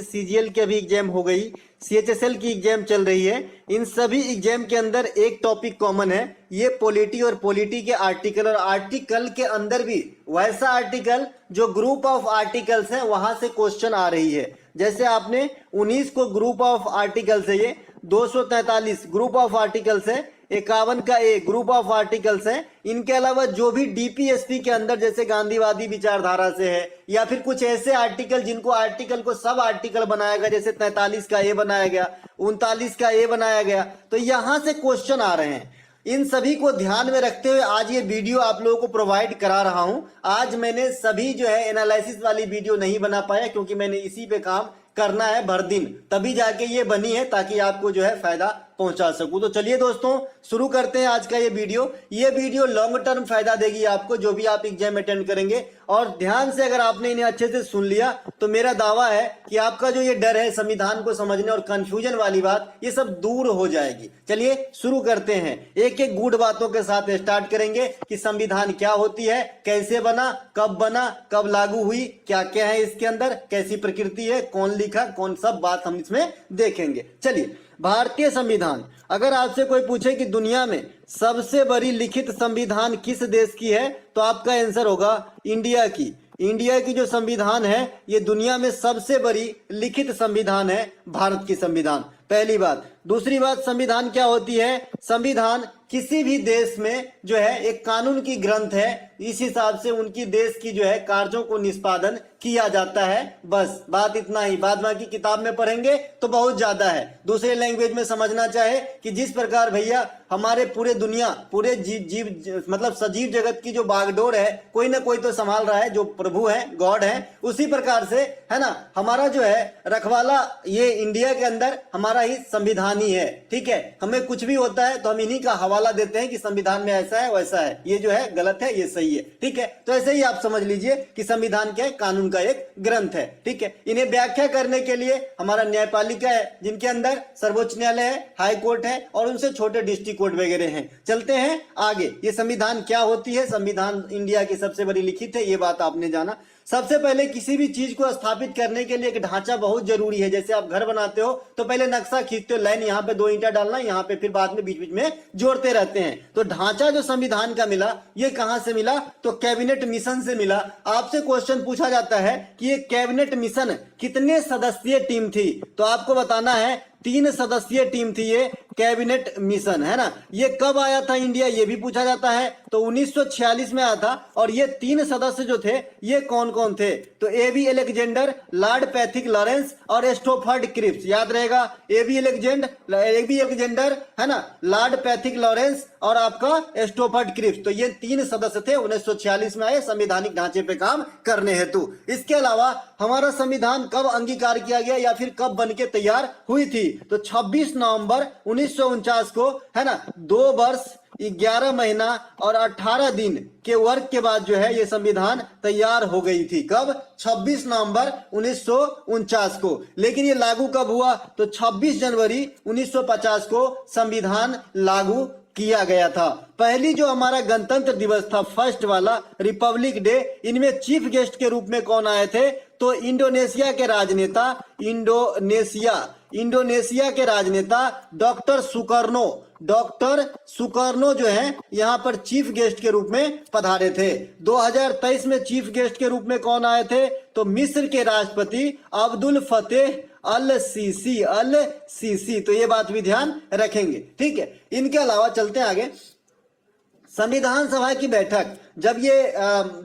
CGL की अभी exam हो गई, सीएचएसएल की एग्जाम चल रही है। इन सभी एग्जाम के अंदर एक टॉपिक कॉमन है, ये पॉलिटी और पॉलिटी के आर्टिकल, और आर्टिकल के अंदर भी वैसा आर्टिकल जो ग्रुप ऑफ आर्टिकल्स है वहां से क्वेश्चन आ रही है। जैसे आपने 19 को ग्रुप ऑफ आर्टिकल्स है, ये 243 ग्रुप ऑफ आर्टिकल्स है, 51 का ए ग्रुप ऑफ आर्टिकल्स है। इनके अलावा जो भी डीपीएसपी के अंदर जैसे गांधीवादी विचारधारा से है, या फिर कुछ ऐसे आर्टिकल जिनको आर्टिकल को सब आर्टिकल बनाया गया, जैसे 43 का ए बनाया गया, 39 का ए बनाया गया, तो यहां से क्वेश्चन आ रहे हैं। इन सभी को ध्यान में रखते हुए आज ये वीडियो आप लोगों को प्रोवाइड करा रहा हूं। आज मैंने सभी जो है एनालिसिस वाली वीडियो नहीं बना पाया, क्योंकि मैंने इसी पे काम करना है भर दिन, तभी जाके ये बनी है ताकि आपको जो है फायदा पहुंचा सकूं। तो चलिए दोस्तों शुरू करते हैं आज का ये वीडियो लॉन्ग टर्म फायदा देगी आपको, जो भी आप एग्जाम अटेंड करेंगे। और ध्यान से अगर आपने इन्हें अच्छे से सुन लिया तो मेरा दावा है कि आपका जो ये डर है संविधान को समझने और कंफ्यूजन वाली बात, ये सब दूर हो जाएगी। चलिए शुरू करते हैं, एक एक गुड बातों के साथ स्टार्ट करेंगे कि संविधान क्या होती है, कैसे बना, कब लागू हुई, क्या क्या है इसके अंदर, कैसी प्रकृति है, कौन लिखा, कौन सब बात हम इसमें देखेंगे। चलिए, भारतीय संविधान, अगर आपसे कोई पूछे कि दुनिया में सबसे बड़ी लिखित संविधान किस देश की है, तो आपका आंसर होगा इंडिया की। इंडिया की जो संविधान है ये दुनिया में सबसे बड़ी लिखित संविधान है, भारत की संविधान, पहली बात। दूसरी बात, संविधान क्या होती है? संविधान किसी भी देश में जो है एक कानून की ग्रंथ है, इस हिसाब से उनकी देश की जो है कार्यों को निष्पादन किया जाता है। बस बात इतना ही, बाद बाकी किताब में पढ़ेंगे तो बहुत ज्यादा है। दूसरे लैंग्वेज में समझना चाहे कि जिस प्रकार भैया हमारे पूरे दुनिया, पूरे जीव मतलब सजीव जगत की जो बागडोर है कोई ना कोई तो संभाल रहा है, जो प्रभु है, गॉड है, उसी प्रकार से है ना हमारा जो है रखवाला ये इंडिया के अंदर हमारा ही संविधान ही है। ठीक है, हमें कुछ भी होता है तो हम इन्हीं का हवाला देते हैं कि संविधान में ऐसा है वैसा है, ये जो है गलत है, ये सही है। ठीक है, तो ऐसे ही आप समझ लीजिए कि संविधान क्या है? कानून का एक ग्रंथ है। ठीक है, इन्हें व्याख्या करने के लिए हमारा न्यायपालिका है, जिनके अंदर सर्वोच्च न्यायालय है, हाई कोर्ट है, और उनसे छोटे डिस्ट्रिक्ट कोर्ट वगैरह हैं। चलते हैं आगे, ये संविधान क्या होती है? संविधान इंडिया की सबसे बड़ी लिखित है, ये बात आपने जाना। सबसे पहले किसी भी चीज को स्थापित करने के लिए एक ढांचा बहुत जरूरी है। जैसे आप घर बनाते हो तो पहले नक्शा खींचते हो, लाइन यहाँ पे 2 ईंटा डालना, यहाँ पे, फिर बाद में बीच बीच में जोड़ते रहते हैं। तो ढांचा जो संविधान का मिला, ये कहां से मिला? तो कैबिनेट मिशन से मिला। आपसे क्वेश्चन पूछा जाता है कि ये कैबिनेट मिशन कितने सदस्यीय टीम थी, तो आपको बताना है 3 सदस्यीय टीम थी ये कैबिनेट मिशन, है ना। ये कब आया था इंडिया, ये भी पूछा जाता है, तो 1946 में आया था। और ये 3 सदस्य जो थे ये कौन कौन थे? तो A V Alexander, lord Pethick Lawrence और स्टोफर्ड क्रिप्स। याद रहेगा, एबी एलेक्जेंडर है ना, लॉर्ड पैथिक लॉरेंस और आपका स्टोफर्ड क्रिप्स। तो ये 3 सदस्य थे, 1946 में आए संवैधानिक ढांचे पे काम करने हेतु। इसके अलावा हमारा संविधान कब अंगीकार किया गया या फिर कब बनके तैयार हुई थी? तो 26 नवंबर 1949 को, है ना, 2 वर्ष 11 महीना और 18 दिन के वर्क के बाद जो है ये संविधान तैयार हो गई थी। कब? 26 नवंबर 1949 को। लेकिन ये लागू कब हुआ? तो 26 जनवरी 1950 को संविधान लागू किया गया था। पहली जो हमारा गणतंत्र दिवस था, फर्स्ट वाला रिपब्लिक डे, इनमें चीफ गेस्ट के रूप में कौन आए थे? तो इंडोनेशिया के राजनेता, इंडोनेशिया के राजनेता डॉक्टर सुकर्नो जो है यहाँ पर चीफ गेस्ट के रूप में पधारे थे। 2023 में चीफ गेस्ट के रूप में कौन आए थे? तो मिस्र के राष्ट्रपति अब्दुल फतेह अल सीसी। तो ये बात भी ध्यान रखेंगे। ठीक है, इनके अलावा चलते हैं आगे। संविधान सभा की बैठक, जब ये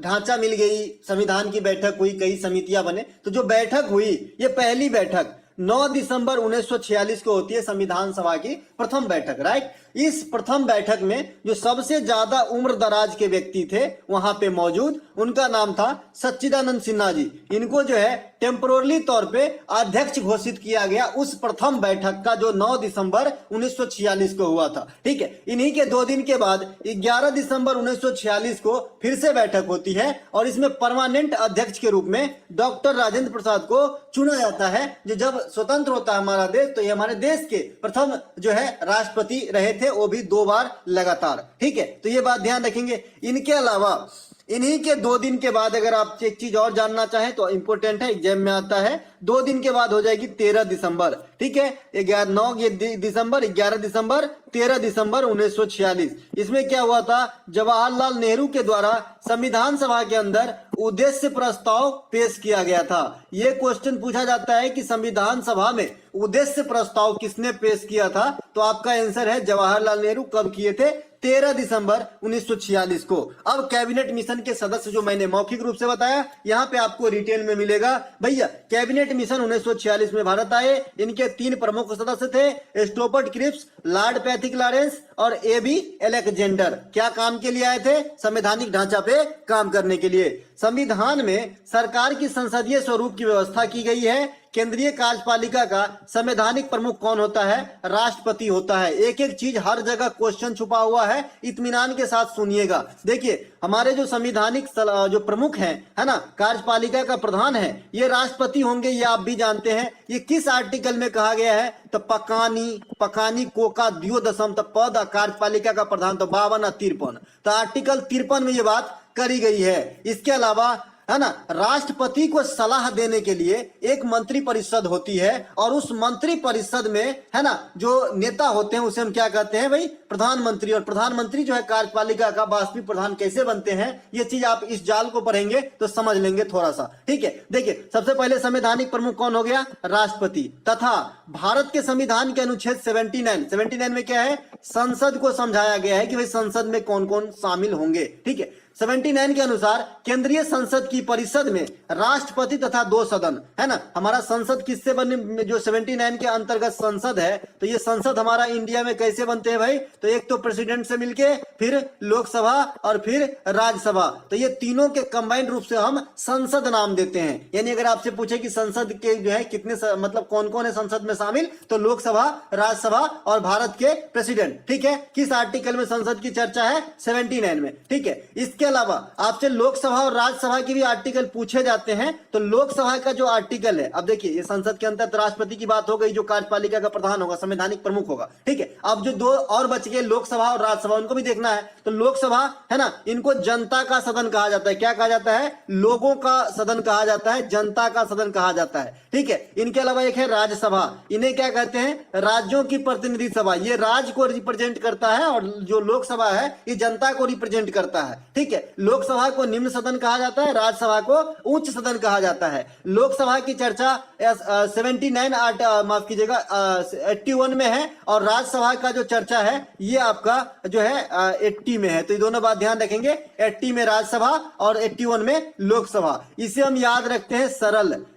ढांचा मिल गई, संविधान की बैठक हुई, कई समितियां बने, तो जो बैठक हुई ये पहली बैठक 9 दिसंबर 1946 को होती है, संविधान सभा की प्रथम बैठक, राइट। इस प्रथम बैठक में जो सबसे ज्यादा उम्र दराज के व्यक्ति थे वहां पे मौजूद, उनका नाम था सच्चिदानंद सिन्हा जी। इनको जो है टेम्पोरली तौर पे अध्यक्ष घोषित किया गया उस प्रथम बैठक का, जो 9 दिसंबर 1946 को हुआ था। ठीक है, इन्हीं के 2 दिन के बाद 11 दिसंबर 1946 को फिर से बैठक होती है, और इसमें परमानेंट अध्यक्ष के रूप में डॉक्टर राजेंद्र प्रसाद को चुना जाता है। जो जब स्वतंत्र होता है हमारा देश, तो ये हमारे देश के प्रथम जो है राष्ट्रपति रहे थे, वो भी 2 बार लगातार। ठीक है, तो ये बात ध्यान रखेंगे। इनके अलावा इन्हीं के 2 दिन के बाद अगर आप एक चीज और जानना चाहें तो इंपॉर्टेंट है, एग्जाम में आता है, 2 दिन के बाद हो जाएगी 13 दिसंबर। ठीक है, 9 दिसंबर, 11 दिसंबर, 13 दिसंबर 1946। इसमें क्या हुआ था, जवाहरलाल नेहरू के द्वारा संविधान सभा के अंदर उद्देश्य प्रस्ताव पेश किया गया था। यह क्वेश्चन पूछा जाता है कि संविधान सभा में उद्देश्य प्रस्ताव किसने पेश किया था, तो आपका आंसर है जवाहरलाल नेहरू। कब किए थे, 13 दिसंबर 1946 को। अब कैबिनेट मिशन के सदस्य जो मैंने मौखिक रूप से बताया, यहाँ पे आपको रिटेल में मिलेगा। भैया कैबिनेट मिशन 1946 में भारत आए, इनके 3 प्रमुख सदस्य थे, स्टोपर्ट क्रिप्स, लॉर्ड पैथिक लॉरेंस और एबी अलेक्जेंडर। क्या काम के लिए आए थे, संवैधानिक ढांचा पे काम करने के लिए। संविधान में सरकार की संसदीय स्वरूप की व्यवस्था की गई है। केंद्रीय कार्यपालिका का संवैधानिक प्रमुख कौन होता है, राष्ट्रपति होता है। एक एक चीज हर जगह क्वेश्चन छुपा हुआ है, इत्मीनान के साथ सुनिएगा। देखिए हमारे जो संवैधानिक जो प्रमुख हैं, है ना, कार्यपालिका का प्रधान है, ये राष्ट्रपति होंगे, ये आप भी जानते हैं। ये किस आर्टिकल में कहा गया है, तो पकानी कोका द्योदशम, तो पद कार्यपालिका का प्रधान तो 52 और 53, तो आर्टिकल 53 में ये बात करी गई है। इसके अलावा है ना, राष्ट्रपति को सलाह देने के लिए एक मंत्री परिषद होती है, और उस मंत्री परिषद में है ना जो नेता होते हैं उसे हम क्या कहते हैं भाई, प्रधानमंत्री। और प्रधानमंत्री जो है कार्यपालिका का वास्तविक प्रधान कैसे बनते हैं, ये चीज आप इस जाल को पढ़ेंगे तो समझ लेंगे थोड़ा सा। ठीक है, देखिए सबसे पहले संवैधानिक प्रमुख कौन हो गया, राष्ट्रपति। तथा भारत के संविधान के अनुच्छेद 79 में क्या है, संसद को समझाया गया है कि भाई संसद में कौन कौन शामिल होंगे। ठीक है, 79 के अनुसार केंद्रीय संसद की परिषद में राष्ट्रपति तथा 2 सदन, है ना। हमारा संसद किससे बने, जो 79 के अंतर्गत संसद है, तो ये संसद हमारा इंडिया में कैसे बनते हैं भाई, तो एक तो प्रेसिडेंट से मिलके, फिर लोकसभा और फिर राज्यसभा, तो ये तीनों के कंबाइंड रूप से हम संसद नाम देते हैं। यानी अगर आपसे पूछे कि संसद के जो है कितने मतलब कौन कौन है संसद में शामिल, तो लोकसभा, राज्यसभा और भारत के प्रेसिडेंट। ठीक है, किस आर्टिकल में संसद की चर्चा है, 79 में। ठीक है, इसके अलावा आपसे लोकसभा और राज्यसभा के भी आर्टिकल पूछे जाते हैं। तो लोकसभा का जो आर्टिकल है, अब देखिए ये संसद के अंतर्गत राष्ट्रपति की बात हो गई, जो कार्यपालिका का प्रधान होगा, संवैधानिक प्रमुख होगा। ठीक है, अब जो 2 और बच गए, लोकसभा और राज्यसभा, उनको भी देखना है। तो लोकसभा है ना, इनको जनता का सदन कहा जाता है। क्या कहा जाता है, लोगों का सदन कहा जाता है, जनता का सदन कहा जाता है। ठीक है, इनके अलावा एक है राज्यसभा, इन्हें क्या कहते हैं, राज्यों की प्रतिनिधि सभा। ये राज्य को रिप्रेजेंट करता है, और जो लोकसभा है ये जनता को रिप्रेजेंट करता है। ठीक है, लोकसभा को निम्न सदन कहा जाता है, राज्यसभा को उच्च सदन कहा जाता है। लोकसभा की चर्चा 81 में है, और राज्यसभा का जो चर्चा है ये आपका जो है 80 में है। तो ये दोनों बात ध्यान रखेंगे, 80 में राज्यसभा और 81 में लोकसभा। इसे हम याद रखते हैं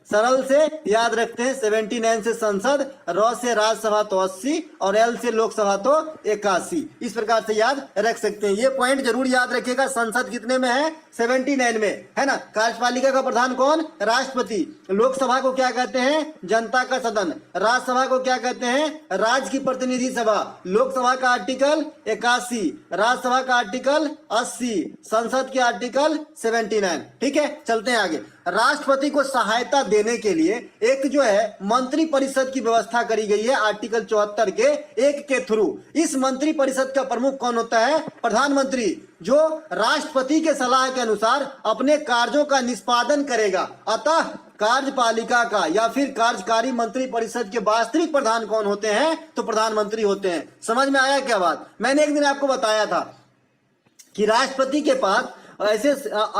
सरल से याद रखते हैं। 79 से संसद, र से राज्यसभा तो 80 और एल से लोकसभा तो 81। इस प्रकार से याद रख सकते हैं। ये पॉइंट जरूर याद रखिएगा। संसद कितने में है, 79 में, है ना। कार्यपालिका का प्रधान कौन, राष्ट्रपति। लोकसभा को क्या कहते हैं, जनता का सदन। राज्यसभा को क्या कहते हैं, राज्य की प्रतिनिधि सभा। लोकसभा का आर्टिकल 81, राज्यसभा का आर्टिकल 80, संसद के आर्टिकल 79। ठीक है, चलते हैं आगे। राष्ट्रपति को सहायता देने के लिए एक जो है मंत्री परिषद की व्यवस्था करी गई है, आर्टिकल 74 के 1 के थ्रू। इस मंत्री परिषद का प्रमुख कौन होता है, प्रधानमंत्री, जो राष्ट्रपति के सलाह के अनुसार अपने कार्यों का निष्पादन करेगा। अतः कार्यपालिका का या फिर कार्यकारी मंत्री परिषद के वास्तविक प्रधान कौन होते हैं, तो प्रधानमंत्री होते हैं। समझ में आया क्या बात। मैंने एक दिन आपको बताया था कि राष्ट्रपति के पास ऐसे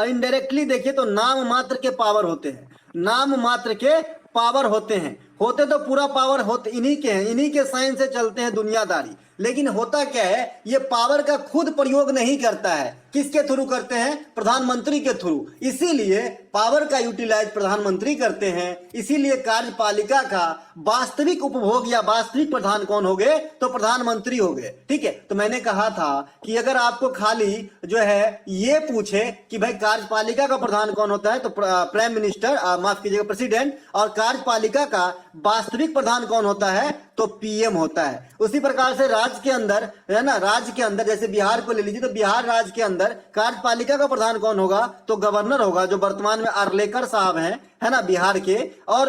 इनडायरेक्टली देखिए तो नाम मात्र के पावर होते हैं, नाम मात्र के पावर होते हैं। होते तो पूरा पावर होते इन्हीं के हैं, इन्हीं के साइन से चलते हैं दुनियादारी। लेकिन होता क्या है, ये पावर का खुद प्रयोग नहीं करता है। किसके थ्रू करते हैं, प्रधानमंत्री के थ्रू। इसीलिए पावर का यूटिलाइज प्रधानमंत्री करते हैं। इसीलिए कार्यपालिका का वास्तविक उपभोग या वास्तविक प्रधान कौन हो गए, तो प्रधानमंत्री हो गए। ठीक है, तो मैंने कहा था कि अगर आपको खाली जो है ये पूछे कि भाई कार्यपालिका का प्रधान कौन होता है, तो प्राइम मिनिस्टर, माफ कीजिएगा प्रेसिडेंट, और कार्यपालिका का वास्तविक प्रधान कौन होता है, तो पीएम होता है। उसी प्रकार से राज्य के अंदर है ना, राज्य के अंदर जैसे बिहार को ले लीजिए तो बिहार राज्य के अंदर कार्यपालिका का प्रधान कौन होगा, तो गवर्नर होगा, जो वर्तमान में आर्लेकर साहब हैं, है ना, बिहार के। और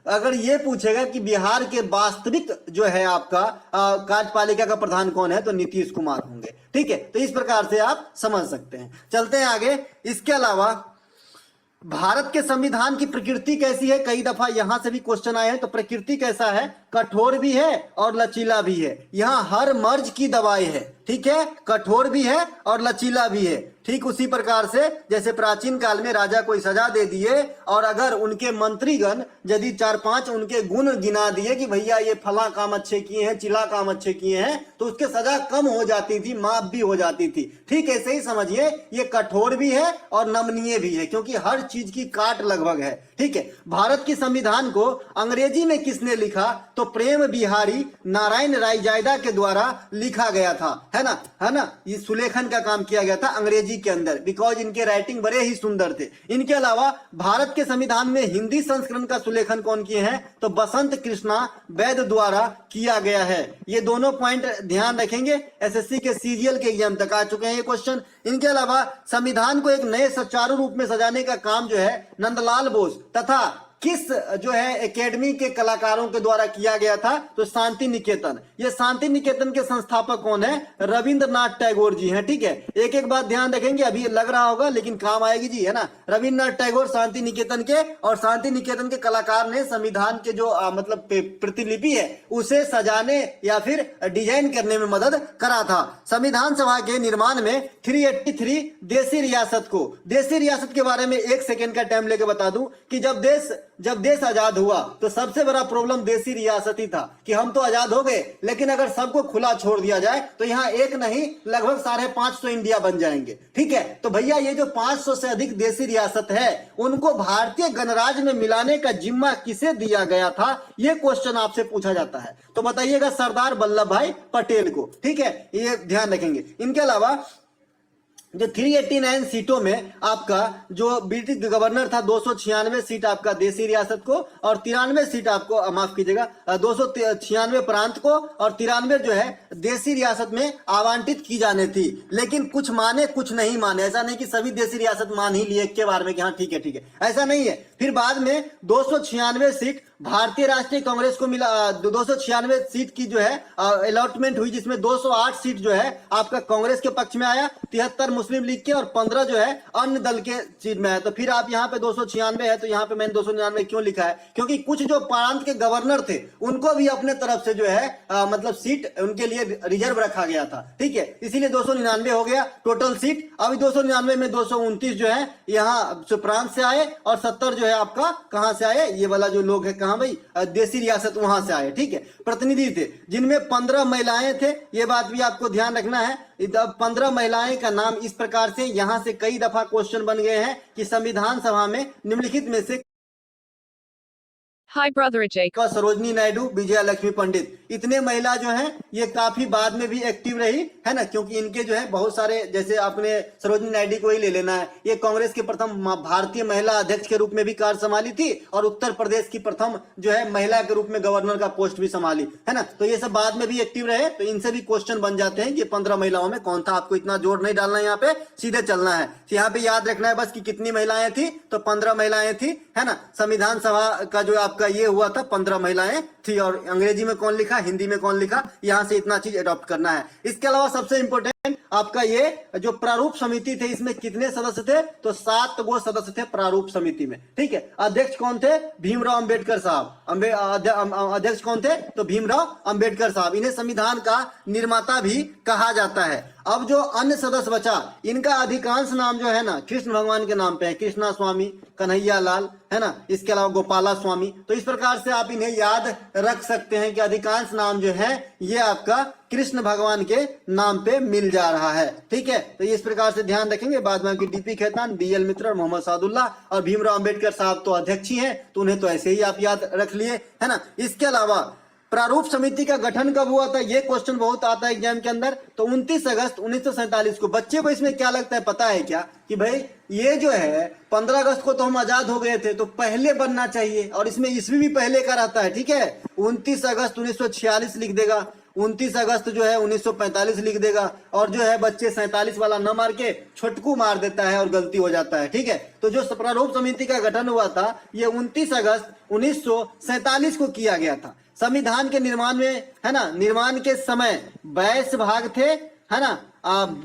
अगर ये पूछेगा कि बिहार के वास्तविक जो है आपका कार्यपालिका का प्रधान कौन है, तो नीतीश कुमार होंगे। ठीक है, तो इस प्रकार से आप समझ सकते हैं। चलते हैं आगे। इसके अलावा भारत के संविधान की प्रकृति कैसी है, कई दफा यहां से भी क्वेश्चन आए हैं। तो प्रकृति कैसा है, कठोर भी है और लचीला भी है। यहां हर मर्ज की दवाई है, ठीक है, कठोर भी है और लचीला भी है। ठीक उसी प्रकार से जैसे प्राचीन काल में राजा कोई सजा दे दिए और अगर उनके मंत्रीगण यदि 4-5 उनके गुण गिना दिए कि भैया ये फला काम अच्छे किए हैं, चिला काम अच्छे किए हैं, तो उसके सजा कम हो जाती थी, माफ भी हो जाती थी। ठीक ऐसे ही समझिए, ये कठोर भी है और नमनीय भी है, क्योंकि हर चीज की काट लगभग है। ठीक है, भारत की संविधान को अंग्रेजी में किसने लिखा, तो प्रेम बिहारी नारायण राय जायदा के द्वारा लिखा गया था, है ना, ये सुलेखन का काम किया गया था अंग्रेजी के अंदर, बिकॉज इनके राइटिंग बड़े ही सुंदर थे। इनके अलावा भारत के संविधान में हिंदी संस्करण का सुलेखन कौन किए हैं, तो बसंत कृष्णा वैद द्वारा किया गया है। ये दोनों पॉइंट ध्यान रखेंगे, एसएससी के सीजीएल के एग्जाम तक आ चुके हैं ये क्वेश्चन। इनके अलावा संविधान को एक नए सुचारू रूप में सजाने का काम जो है नंदलाल बोस तथा किस जो है एकेडमी के कलाकारों के द्वारा किया गया था, तो शांति निकेतन। ये शांति निकेतन के संस्थापक कौन है, रविंद्रनाथ टैगोर जी हैं। ठीक है, एक एक बात ध्यान रखेंगे, अभी लग रहा होगा लेकिन काम आएगी जी, है ना। रविंद्रनाथ टैगोर शांति निकेतन के, और शांति निकेतन के कलाकार ने संविधान के जो मतलब प्रतिलिपि है उसे सजाने या फिर डिजाइन करने में मदद करा था। संविधान सभा के निर्माण में 383 देसी रियासत के बारे में 1 सेकेंड का टाइम लेके बता दूं कि जब देश आजाद हुआ तो सबसे बड़ा प्रॉब्लम देसी रियासत ही था कि हम तो आजाद हो गए, लेकिन अगर सबको खुला छोड़ दिया जाए तो यहाँ एक नहीं लगभग 550 इंडिया बन जाएंगे। ठीक है, तो भैया ये जो 500 से अधिक देसी रियासत है उनको भारतीय गणराज्य में मिलाने का जिम्मा किसे दिया गया था, ये क्वेश्चन आपसे पूछा जाता है। तो बताइएगा, सरदार वल्लभ भाई पटेल को। ठीक है, ये ध्यान रखेंगे। इनके अलावा जो 389 सीटों में आपका जो ब्रिटिश गवर्नर था, 296 सीट आपका देसी रियासत को और 93 सीट आपको, माफ कीजिएगा, 296 प्रांत को और 93 जो है देसी रियासत में आवंटित की जाने थी। लेकिन कुछ माने कुछ नहीं माने, ऐसा नहीं कि सभी देसी रियासत मान ही लिए के बारे में कि हाँ ठीक है, ऐसा नहीं है। फिर बाद में 296 सीट भारतीय राष्ट्रीय कांग्रेस को मिला, 296 सीट की जो है अलॉटमेंट हुई, जिसमें 208 सीट जो है आपका कांग्रेस के पक्ष में आया, 73 मुस्लिम लीग के और 15 जो है अन्य दल के सीट में है। तो फिर आप यहाँ पे 296 है, तो यहाँ पे मैंने 299 क्यों लिखा है, क्योंकि कुछ जो प्रांत के गवर्नर थे उनको भी अपने तरफ से जो है मतलब सीट उनके लिए रिजर्व रखा गया था। ठीक है, इसीलिए 299 हो गया टोटल सीट। अभी 299 में 229 जो है यहाँ प्रांत से आए और 70 जो है आपका कहां से आए, ये वाला जो लोग है, कहां भाई, देसी रियासत वहां से आए। ठीक है, प्रतिनिधि थे जिनमें 15 महिलाएं थे, ये बात भी आपको ध्यान रखना है। 15 महिलाएं का नाम इस प्रकार से, यहां से कई दफा क्वेश्चन बन गए हैं कि संविधान सभा में निम्नलिखित में से Hi brother Ajay. Sarojini Naidu, Vijaya Lakshmi पंडित, इतने महिला जो हैं ये काफी बाद में भी एक्टिव रही, है ना, क्योंकि इनके जो है बहुत सारे, जैसे आपने सरोजनी नायडू को ही ले लेना है, ये कांग्रेस के प्रथम भारतीय महिला अध्यक्ष के रूप में भी कार्य संभाली थी और उत्तर प्रदेश की प्रथम जो है महिला के रूप में गवर्नर का पोस्ट भी संभाली, है ना। तो ये सब बाद में भी एक्टिव रहे, तो इनसे भी क्वेश्चन बन जाते हैं कि 15 महिलाओं में कौन था। आपको इतना जोर नहीं डालना है, यहाँ पे सीधे चलना है। यहाँ पे याद रखना है बस कि कितनी महिलाएं थी, तो 15 महिलाएं थी, है ना। संविधान सभा का जो आपका ये हुआ था 15 महिलाएं थी, और अंग्रेजी में कौन लिखा, हिंदी में कौन लिखा, यहां से इतना चीज अडॉप्ट करना है। इसके अलावा सबसे इंपॉर्टेंट आपका ये जो प्रारूप समिति थे, इसमें कितने सदस्य थे, तो 7 गो सदस्य थे प्रारूप समिति में। ठीक है, अध्यक्ष कौन थे, भीमराव अंबेडकर साहब। अध्यक्ष कौन थे, तो भीमराव अंबेडकर साहब। इन्हें संविधान का निर्माता भी कहा जाता है। अब जो अन्य सदस्य बचा, इनका अधिकांश नाम जो है ना कृष्ण भगवान के नाम पे है, कृष्णा स्वामी, कन्हैया लाल, है ना, इसके अलावा गोपाला स्वामी। तो इस प्रकार से आप इन्हें याद रख सकते हैं कि अधिकांश नाम जो है ये आपका कृष्ण भगवान के नाम पे मिल जा रहा है। ठीक है, तो इस प्रकार से ध्यान रखेंगे। बाद में डीपी खेतान, बीएल मित्र और मोहम्मद सादुल्लाह और भीमराव अंबेडकर साहब तो अध्यक्ष ही हैं, तो उन्हें तो ऐसे ही आप याद रख लिए, है ना। इसके अलावा प्रारूप समिति का गठन कब हुआ था, ये क्वेश्चन बहुत आता है एग्जाम के अंदर। तो 29 अगस्त 1947 को। बच्चे को इसमें क्या लगता है पता है क्या, कि भाई ये जो है 15 अगस्त को तो हम आजाद हो गए थे, तो पहले बनना चाहिए, और इसमें ईस्वी भी पहले का रहता है, ठीक है। 29 अगस्त 1946 लिख देगा, 29 अगस्त जो है 1945 लिख देगा, और जो है बच्चे 47 वाला न मार के छुटकू मार देता है और गलती हो जाता है, ठीक है। तो जो प्रारूप समिति का गठन हुआ था ये 29 अगस्त 1947 को किया गया था। संविधान के निर्माण में, है ना, निर्माण के समय 22 भाग थे, है ना,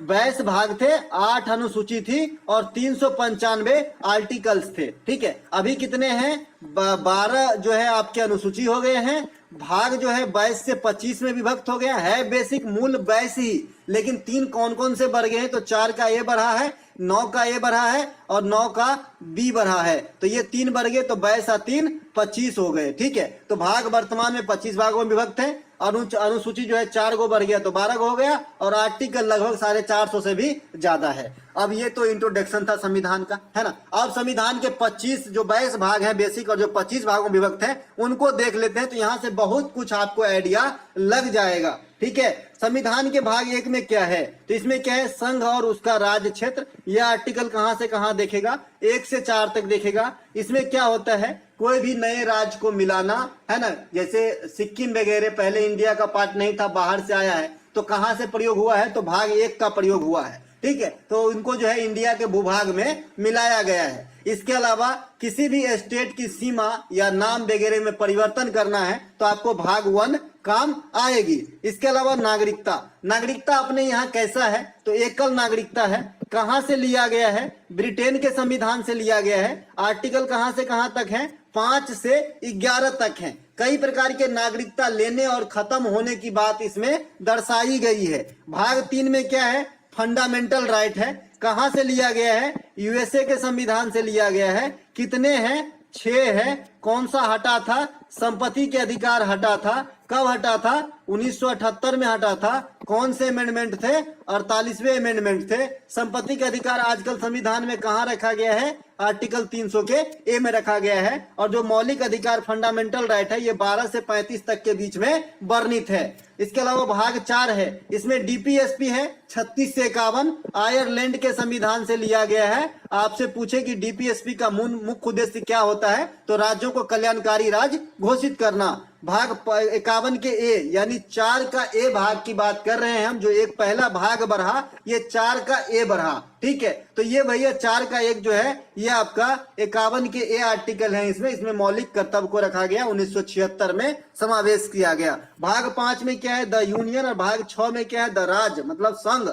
22 भाग थे, 8 अनुसूची थी और 395 आर्टिकल्स थे, ठीक है। अभी कितने हैं, 12 जो है आपके अनुसूची हो गए हैं, भाग जो है 22 से 25 में विभक्त हो गया है, बेसिक मूल 22 ही, लेकिन 3 कौन कौन से बढ़ गए हैं, तो 4 का ए बढ़ा है, 9 का ए बढ़ा है और 9 का बी बढ़ा है, तो ये 3 बढ़ गए, तो 22 और 3 25 हो गए, ठीक है। तो भाग वर्तमान में 25 भागों में विभक्त है, अनुसूची जो है 4 गो बढ़ गया तो 12 गो हो गया, और आर्टिकल लगभग 450 से भी ज्यादा है। अब ये तो इंट्रोडक्शन था संविधान का, है ना। अब संविधान के 25 जो 22 भाग हैं बेसिक और जो 25 भागों में विभक्त हैं उनको देख लेते हैं, तो यहां से बहुत कुछ आपको आइडिया लग जाएगा, ठीक है। संविधान के भाग 1 में क्या है, तो इसमें क्या है, संघ और उसका राज्य क्षेत्र। यह आर्टिकल कहां से कहां देखेगा, 1 से 4 तक देखेगा। इसमें क्या होता है, कोई भी नए राज्य को मिलाना, है ना, जैसे सिक्किम वगैरह पहले इंडिया का पार्ट नहीं था, बाहर से आया है, तो कहां से प्रयोग हुआ है, तो भाग 1 का प्रयोग हुआ है, ठीक है। तो इनको जो है इंडिया के भूभाग में मिलाया गया है। इसके अलावा किसी भी स्टेट की सीमा या नाम वगैरह में परिवर्तन करना है तो आपको भाग 1 काम आएगी। इसके अलावा नागरिकता, नागरिकता अपने यहाँ कैसा है, तो एकल नागरिकता है। कहां से लिया गया है, ब्रिटेन के संविधान से लिया गया है। आर्टिकल कहां से कहां तक है, 5 से 11 तक है। कई प्रकार के नागरिकता लेने और खत्म होने की बात इसमें दर्शाई गई है। भाग 3 में क्या है, फंडामेंटल राइट है। कहां से लिया गया है, यूएसए के संविधान से लिया गया है। कितने हैं, 6 है। कौन सा हटा था, संपत्ति के अधिकार हटा था। कब हटा था, 1978 में हटा था। कौन से अमेंडमेंट थे, 48वें अमेंडमेंट थे। संपत्ति के अधिकार आजकल संविधान में कहां रखा गया है, आर्टिकल 300 के ए में रखा गया है। और जो मौलिक अधिकार फंडामेंटल राइट है ये 12 से 35 तक के बीच में वर्णित है। इसके अलावा भाग 4 है, इसमें डीपीएसपी है 36 से 51, आयरलैंड के संविधान से लिया गया है। आपसे पूछे कि डीपीएसपी का मुख्य उद्देश्य क्या होता है, तो राज्यों को कल्याणकारी राज्य घोषित करना। भाग 51 के ए यानी 4 का ए भाग की बात कर रहे हैं हम, जो एक पहला भाग बढ़ा ये 4 का ए बढ़ा, ठीक है। तो ये भैया 4 का 1 जो है ये आपका 51 के ए आर्टिकल है। इसमें मौलिक कर्तव्य को रखा गया, 1976 में समावेश किया गया। भाग 5 में क्या है, द यूनियन, और भाग 6 में क्या है, द राज्य मतलब संघ,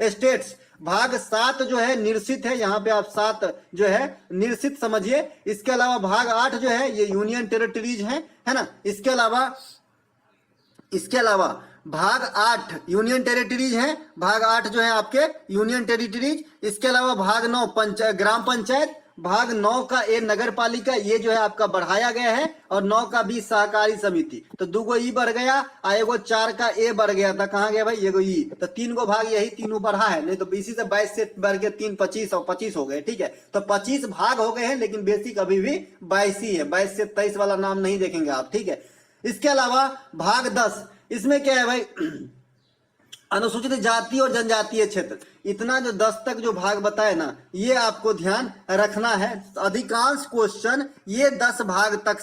स्टेट्स। भाग 7 जो है निर्सित है, यहाँ पे आप 7 जो है निर्सित समझिए। इसके अलावा भाग 8 जो है ये यूनियन टेरिटरीज है ना। इसके अलावा भाग 8 यूनियन टेरिटरीज है, भाग 8 जो है आपके यूनियन टेरिटरीज। इसके अलावा भाग 9 ग्राम पंचायत, भाग 9 का ए नगर पालिका, ये जो है आपका बढ़ाया गया है, और 9 का बी सहकारी समिति। तो 2 गो ई बढ़ गया, एगो 4 का ए बढ़ गया था, कहाँ गया भाई, एगो ई। तो 3 गो भाग यही तीनों बढ़ा है, नहीं तो इसी से 22 से बढ़ के 3 25 और 25 हो गए, ठीक है। तो 25 भाग हो गए हैं, लेकिन बेसिक अभी भी 22 ही है, 22 से 23 वाला नाम नहीं देखेंगे आप, ठीक है। इसके अलावा भाग 10, इसमें क्या है भाई, अनुसूचित जाति और जनजातीय क्षेत्र। इतना जो 10 तक जो भाग बताए ना, ये आपको ध्यान रखना है। अधिकांश क्वेश्चन ये 10 भाग तक